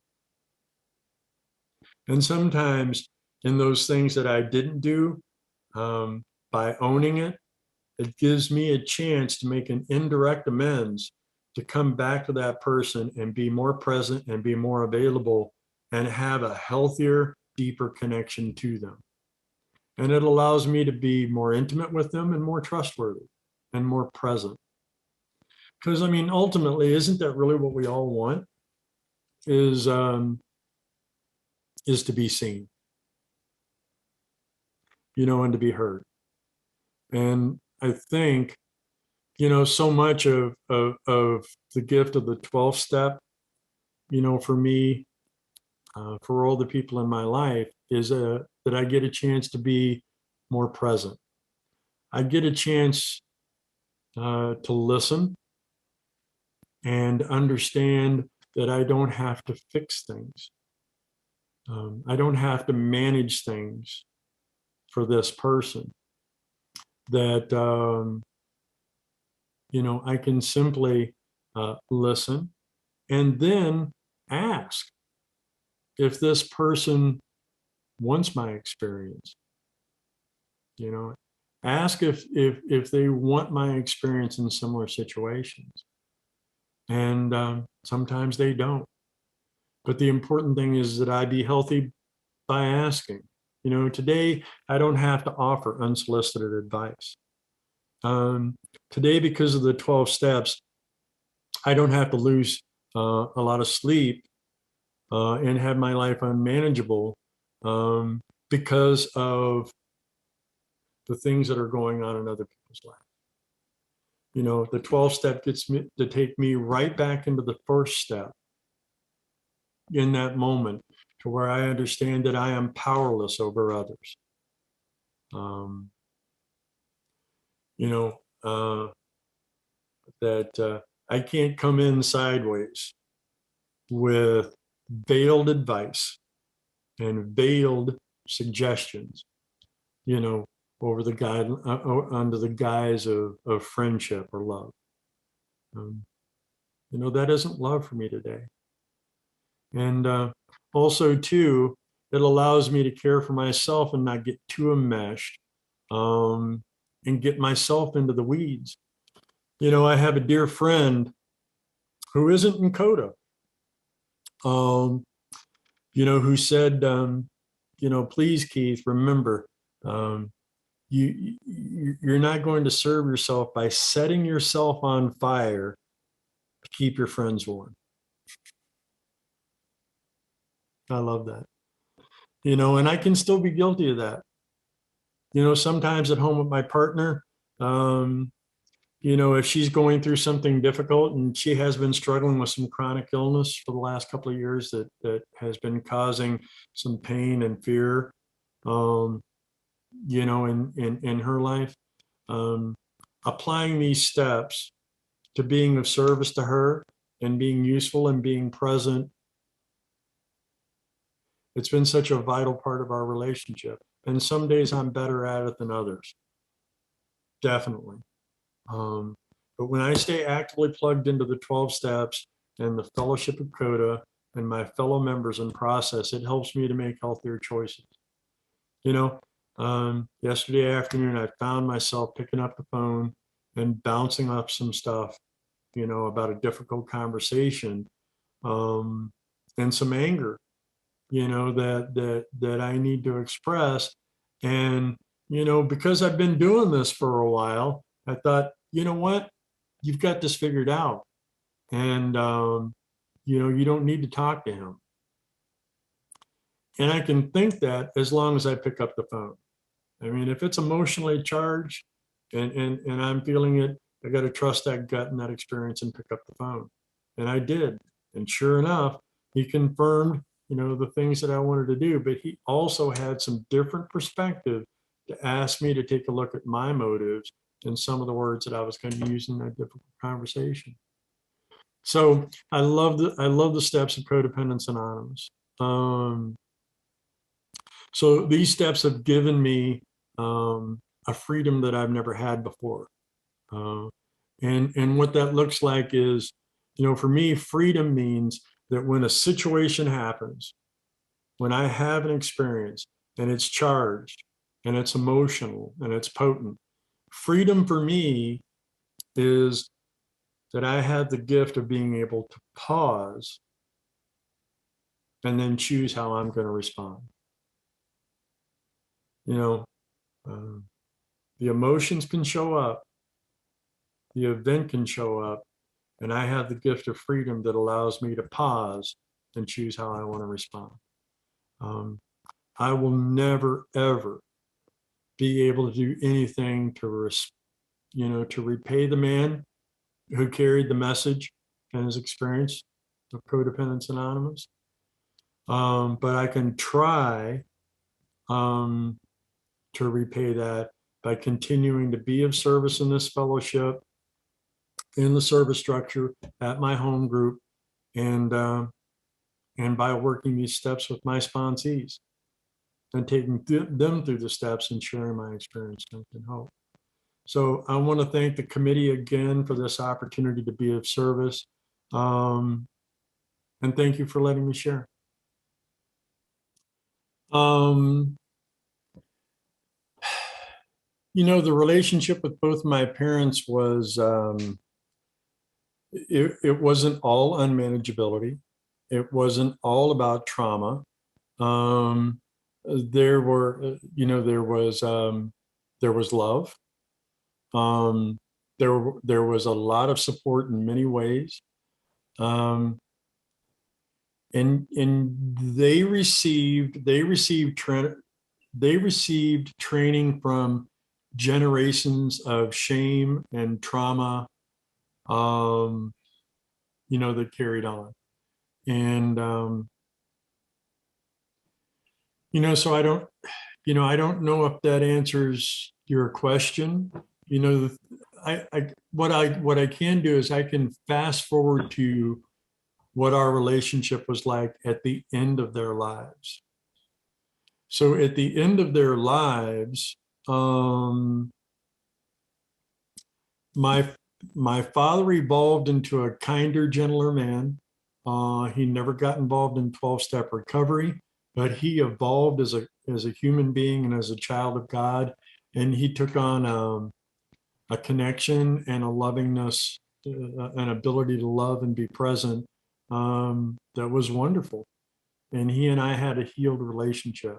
Speaker 1: And sometimes in those things that I didn't do, by owning it, it gives me a chance to make an indirect amends, to come back to that person and be more present and be more available and have a healthier, deeper connection to them. And it allows me to be more intimate with them and more trustworthy and more present. Because, ultimately, isn't that really what we all want? Is to be seen, and to be heard. And I think, so much of the gift of the 12th step, for me, for all the people in my life, is that I get a chance to be more present. I get a chance to listen and understand that I don't have to fix things. I don't have to manage things for this person. That I can simply listen and then ask if this person wants my experience. Ask if they want my experience in similar situations. And sometimes they don't. But the important thing is that I be healthy by asking. Today I don't have to offer unsolicited advice. Today, because of the 12 steps, I don't have to lose a lot of sleep and have my life unmanageable because of the things that are going on in other people's lives. The 12 step gets me to take me right back into the first step in that moment, to where I understand that I am powerless over others. You know, that I can't come in sideways with veiled advice and veiled suggestions, over the guide under the guise of friendship or love. That isn't love for me today. And also, too, it allows me to care for myself and not get too enmeshed and get myself into the weeds. I have a dear friend who isn't in CoDA, who said, please, Keith, remember, you're not going to serve yourself by setting yourself on fire to keep your friends warm. I love that. And I can still be guilty of that. Sometimes at home with my partner, if she's going through something difficult, and she has been struggling with some chronic illness for the last couple of years that has been causing some pain and fear, in her life, applying these steps to being of service to her and being useful and being present. It's been such a vital part of our relationship. And some days I'm better at it than others. Definitely. But when I stay actively plugged into the 12 steps and the fellowship of CoDA and my fellow members in process, it helps me to make healthier choices. Yesterday afternoon, I found myself picking up the phone and bouncing up some stuff, about a difficult conversation, and some anger, that I need to express. And, because I've been doing this for a while, I thought, you know what, you've got this figured out. And, you don't need to talk to him. And I can think that as long as I pick up the phone. I mean, if it's emotionally charged and I'm feeling it, I got to trust that gut and that experience and pick up the phone. And I did. And sure enough, he confirmed, the things that I wanted to do, but he also had some different perspective to ask me to take a look at my motives and some of the words that I was going to use in that difficult conversation. So I love the steps of Codependence Anonymous. So these steps have given me a freedom that I've never had before. And what that looks like is, for me, freedom means that when a situation happens, when I have an experience and it's charged and it's emotional and it's potent, freedom for me is that I have the gift of being able to pause and then choose how I'm going to respond. The emotions can show up, the event can show up, and I have the gift of freedom that allows me to pause and choose how I want to respond. I will never, ever be able to do anything to repay the man who carried the message and his experience of Codependence Anonymous. But I can try to repay that by continuing to be of service in this fellowship, in the service structure, at my home group, and by working these steps with my sponsees and taking them through the steps and sharing my experience, strength, and hope. So I want to thank the committee again for this opportunity to be of service. And thank you for letting me share. The relationship with both my parents was, it wasn't all unmanageability. It wasn't all about trauma. Um, there were, there was love. Um, there was a lot of support in many ways. Um, and they received training from generations of shame and trauma, that carried on. And, so I don't know if that answers your question. What I can do is I can fast forward to what our relationship was like at the end of their lives. So at the end of their lives, my my father evolved into a kinder, gentler man. He never got involved in 12-step recovery, but he evolved as a human being and as a child of God, and he took on a connection and a lovingness, an ability to love and be present, that was wonderful. And he and I had a healed relationship.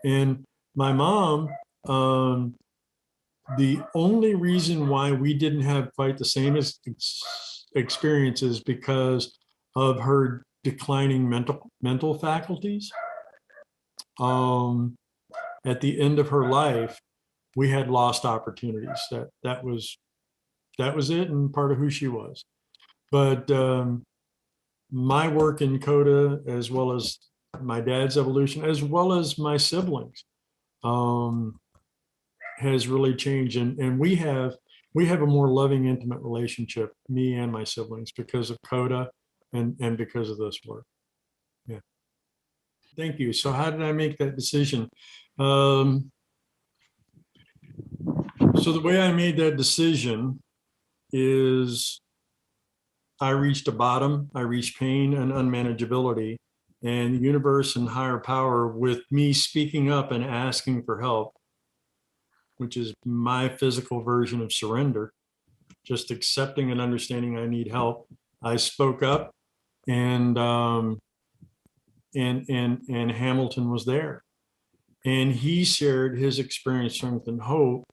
Speaker 1: And my mom, the only reason why we didn't have quite the same experiences because of her declining mental faculties. At the end of her life, we had lost opportunities. That was it, and part of who she was. But my work in CoDA, as well as my dad's evolution, as well as my siblings, has really changed. And we have a more loving, intimate relationship, me and my siblings, because of CoDA and because of this work. Yeah. Thank you. So how did I make that decision? So the way I made that decision is I reached a bottom, I reached pain and unmanageability, and the universe and higher power, with me speaking up and asking for help, which is my physical version of surrender, just accepting and understanding I need help. I spoke up, and and Hamilton was there, and he shared his experience, strength, and hope,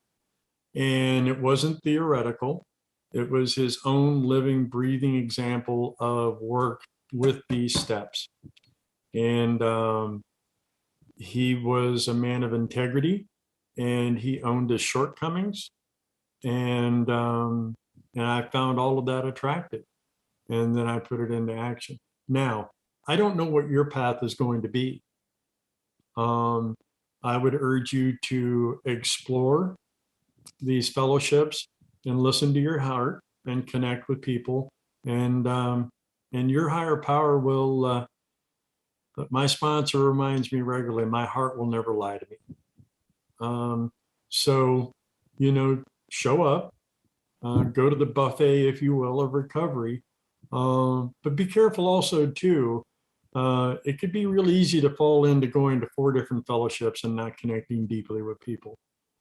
Speaker 1: and it wasn't theoretical. It was his own living, breathing example of work with these steps. And he was a man of integrity, and he owned his shortcomings. And I found all of that attractive. And then I put it into action. Now, I don't know what your path is going to be. I would urge you to explore these fellowships and listen to your heart and connect with people. And your higher power will, my sponsor reminds me regularly, my heart will never lie to me. So, show up, go to the buffet, if you will, of recovery. But be careful also too. It could be real easy to fall into going to 4 different fellowships and not connecting deeply with people.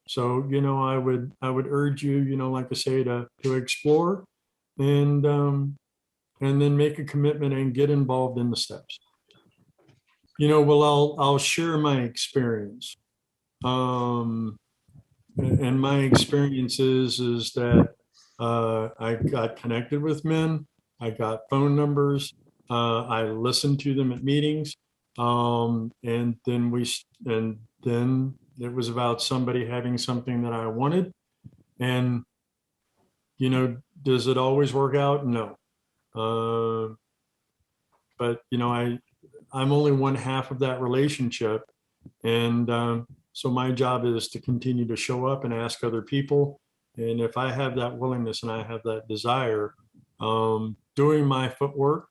Speaker 1: So, I would urge you, like I say, to explore and then make a commitment and get involved in the steps. Well, I'll share my experience. And my experience is that I got connected with men. I got phone numbers. I listened to them at meetings. And then it was about somebody having something that I wanted. And, does it always work out? No. But, I'm only one half of that relationship. And so my job is to continue to show up and ask other people. And if I have that willingness and I have that desire, doing my footwork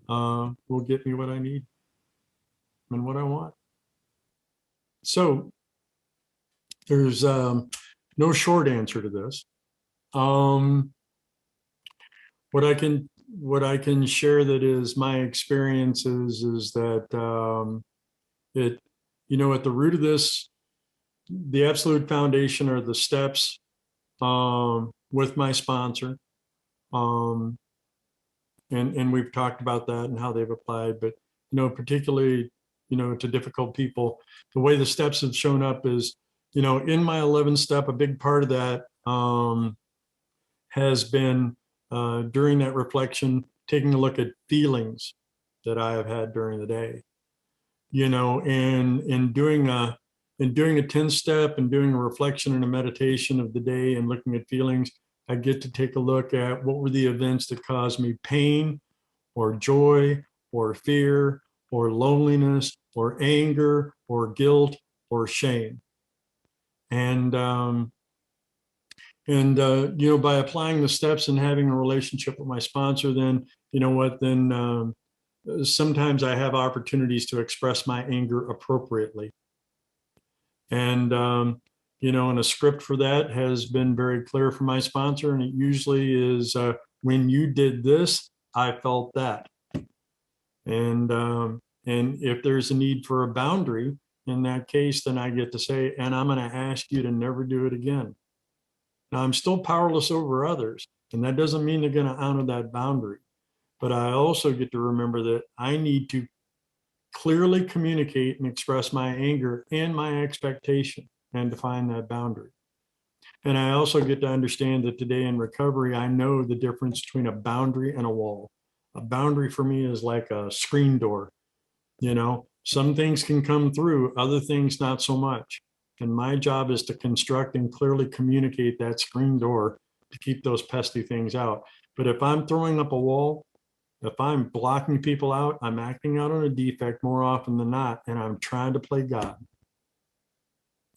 Speaker 1: will get me what I need and what I want. So there's no short answer to this. Um, what I can share that is my experiences is that it, at the root of this, the absolute foundation are the steps with my sponsor. Um, and we've talked about that and how they've applied, but particularly to difficult people, the way the steps have shown up is in my 11th step, a big part of that has been during that reflection, taking a look at feelings that I have had during the day, and in doing a 10 step and doing a reflection and a meditation of the day and looking at feelings, I get to take a look at what were the events that caused me pain or joy or fear or loneliness or anger or guilt or shame. And by applying the steps and having a relationship with my sponsor, then sometimes I have opportunities to express my anger appropriately. And a script for that has been very clear for my sponsor, and it usually is, when you did this, I felt that. And if there's a need for a boundary in that case, then I get to say, and I'm going to ask you to never do it again. Now, I'm still powerless over others, and that doesn't mean they're going to honor that boundary. But I also get to remember that I need to clearly communicate and express my anger and my expectation and define that boundary. And I also get to understand that today in recovery, I know the difference between a boundary and a wall. A boundary for me is like a screen door. Some things can come through, other things not so much. And my job is to construct and clearly communicate that screen door to keep those pesky things out. But if I'm throwing up a wall, if I'm blocking people out, I'm acting out on a defect more often than not, and I'm trying to play God.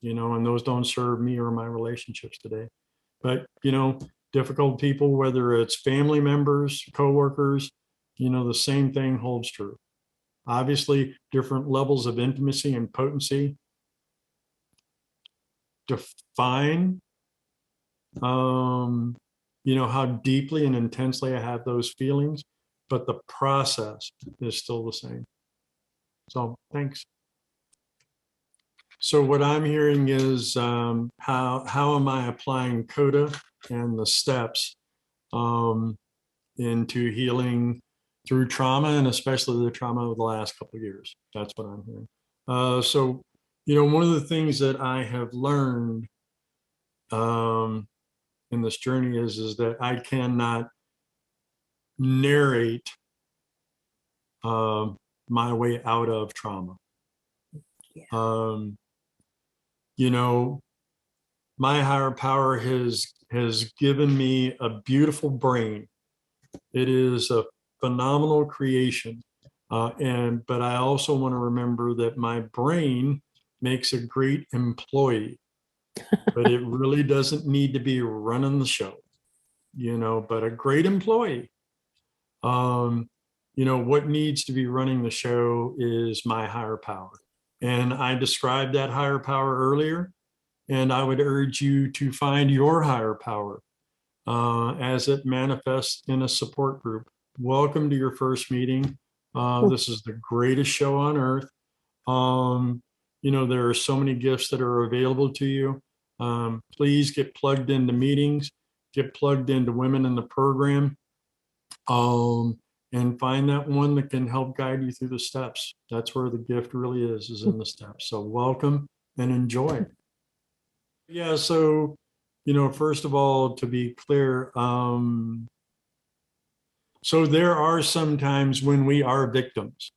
Speaker 1: And those don't serve me or my relationships today. But, difficult people, whether it's family members, coworkers, the same thing holds true. Obviously, different levels of intimacy and potency define, how deeply and intensely I have those feelings, but the process is still the same. So thanks. So what I'm hearing is how am I applying CoDA and the steps into healing through trauma, and especially the trauma of the last couple of years. That's what I'm hearing. So, one of the things that I have learned in this journey is that I cannot narrate my way out of trauma. Yeah. My higher power has given me a beautiful brain. It is a phenomenal creation. But I also want to remember that my brain makes a great employee, but it really doesn't need to be running the show, but a great employee. What needs to be running the show is my higher power. And I described that higher power earlier, and I would urge you to find your higher power as it manifests in a support group. Welcome to your first meeting. This is the greatest show on earth. There are so many gifts that are available to you. Please get plugged into meetings, get plugged into women in the program, and find that one that can help guide you through the steps. That's where the gift really is in the steps. So welcome and enjoy. Yeah, so, first of all, to be clear, so there are some times when we are victims,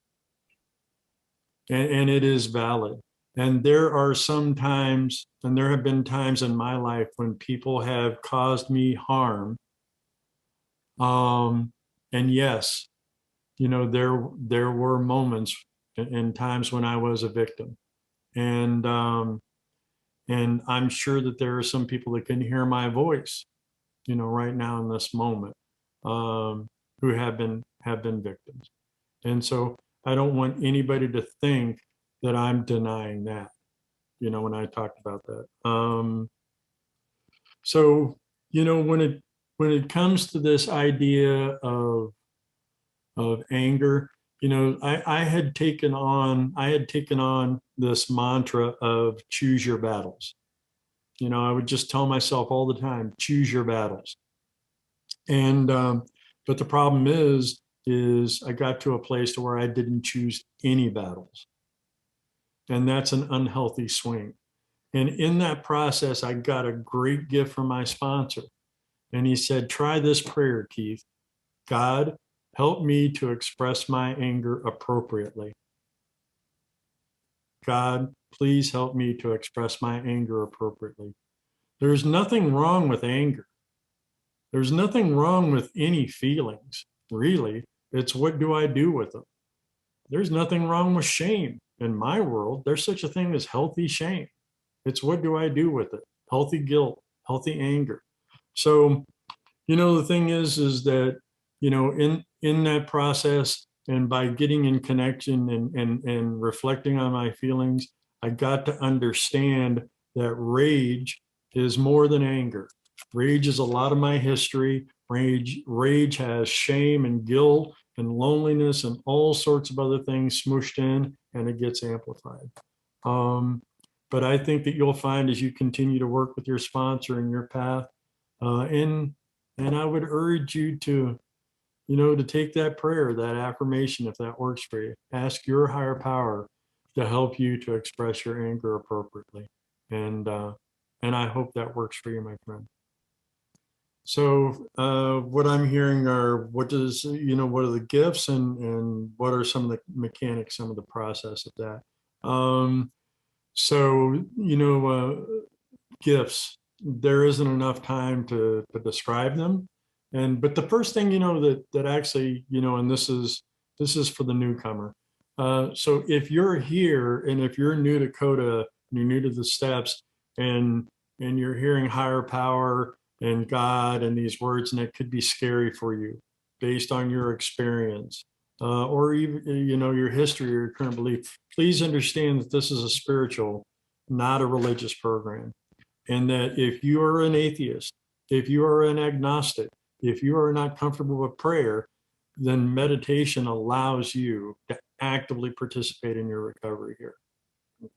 Speaker 1: and it is valid. And there are some times, and there have been times in my life when people have caused me harm. And yes, there were moments and times when I was a victim. And I'm sure that there are some people that can hear my voice, right now in this moment, who have been victims. And so I don't want anybody to think that I'm denying that, when I talked about that. So, when it comes to this idea of anger, I had taken on this mantra of choose your battles. I would just tell myself all the time, choose your battles. And but the problem is I got to a place to where I didn't choose any battles, and that's an unhealthy swing. And in that process, I got a great gift from my sponsor, and he said, "Try this prayer, Keith. God, help me to express my anger appropriately. God, please help me to express my anger appropriately." There's nothing wrong with anger. There's nothing wrong with any feelings, really. It's what do I do with them? There's nothing wrong with shame. In my world, there's such a thing as healthy shame. It's what do I do with it? Healthy guilt, healthy anger. So, the thing is that, in that process and by getting in connection and reflecting on my feelings, I got to understand that rage is more than anger. Rage is a lot of my history. Rage has shame and guilt and loneliness and all sorts of other things smooshed in, and it gets amplified. But I think that you'll find as you continue to work with your sponsor in your path, and I would urge you to, to take that prayer, that affirmation, if that works for you. Ask your higher power to help you to express your anger appropriately, and I hope that works for you, my friend. So what I'm hearing are what are the gifts and what are some of the mechanics, some of the process of that. So, gifts, there isn't enough time to describe them. But the first thing, that actually, and this is for the newcomer. So if you're here and if you're new to CoDA, you're new to the steps, and you're hearing higher power and God and these words, and it could be scary for you based on your experience, or even, your history or your current belief, please understand that this is a spiritual, not a religious program. And that if you are an atheist, if you are an agnostic, if you are not comfortable with prayer, then meditation allows you to actively participate in your recovery here.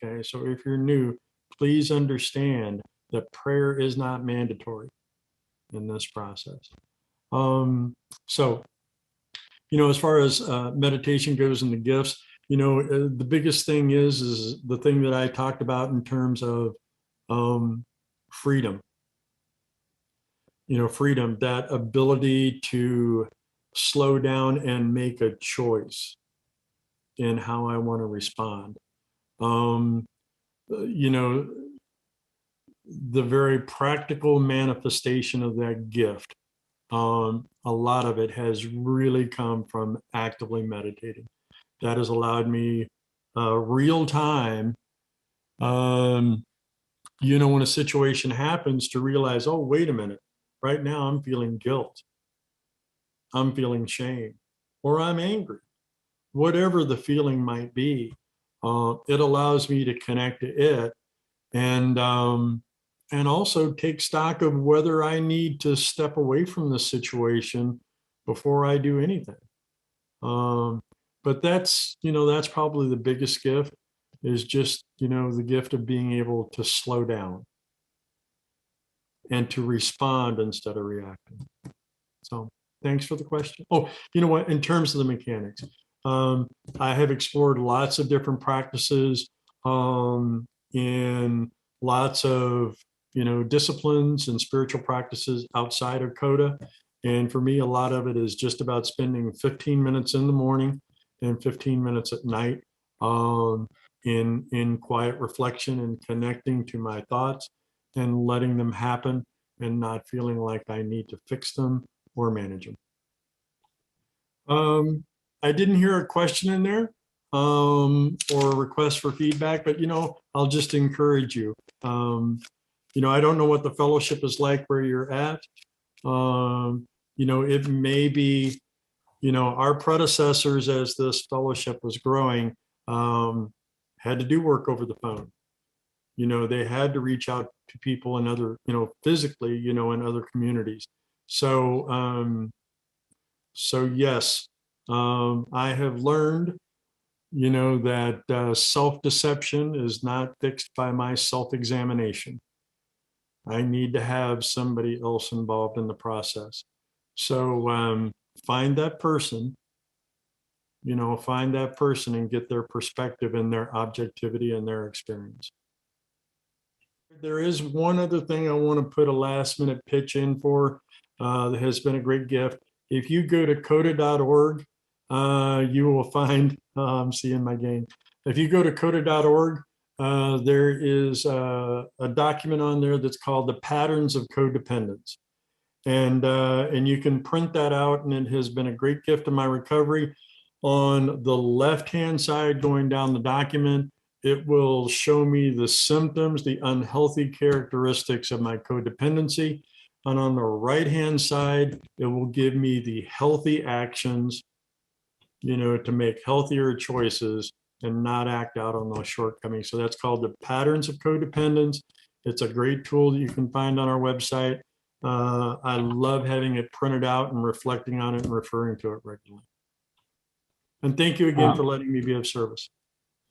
Speaker 1: Okay, so if you're new, please understand that prayer is not mandatory in this process. So, as far as meditation goes and the gifts, the biggest thing is the thing that I talked about in terms of freedom. Freedom, that ability to slow down and make a choice in how I want to respond. The very practical manifestation of that gift, a lot of it has really come from actively meditating. That has allowed me real time, when a situation happens, to realize, oh, wait a minute, right now I'm feeling guilt, I'm feeling shame, or I'm angry, whatever the feeling might be. It allows me to connect to it, and also take stock of whether I need to step away from the situation before I do anything. But that's probably the biggest gift, is just, the gift of being able to slow down and to respond instead of reacting. So thanks for the question. Oh, you know what, in terms of the mechanics, I have explored lots of different practices in lots of, disciplines and spiritual practices outside of CoDA. And for me, a lot of it is just about spending 15 minutes in the morning and 15 minutes at night in quiet reflection and connecting to my thoughts and letting them happen and not feeling like I need to fix them or manage them. I didn't hear a question in there or a request for feedback, but I'll just encourage you. I don't know what the fellowship is like where you're at. It may be, our predecessors, as this fellowship was growing, had to do work over the phone. They had to reach out to people in other, physically, in other communities. So, so yes, I have learned, that self-deception is not fixed by my self-examination. I need to have somebody else involved in the process. So find that person, find that person and get their perspective and their objectivity and their experience. There is one other thing I want to put a last minute pitch in for that has been a great gift. If you go to CoDA.org, you will find, I'm seeing my game. If you go to CoDA.org, there is a document on there that's called the Patterns of Codependence. And you can print that out, and it has been a great gift to my recovery. On the left-hand side, going down the document, it will show me the symptoms, the unhealthy characteristics of my codependency. And on the right-hand side, it will give me the healthy actions, to make healthier choices and not act out on those shortcomings. So that's called the Patterns of Codependence. It's a great tool that you can find on our website. I love having it printed out and reflecting on it and referring to it regularly. And thank you again for letting me be of service.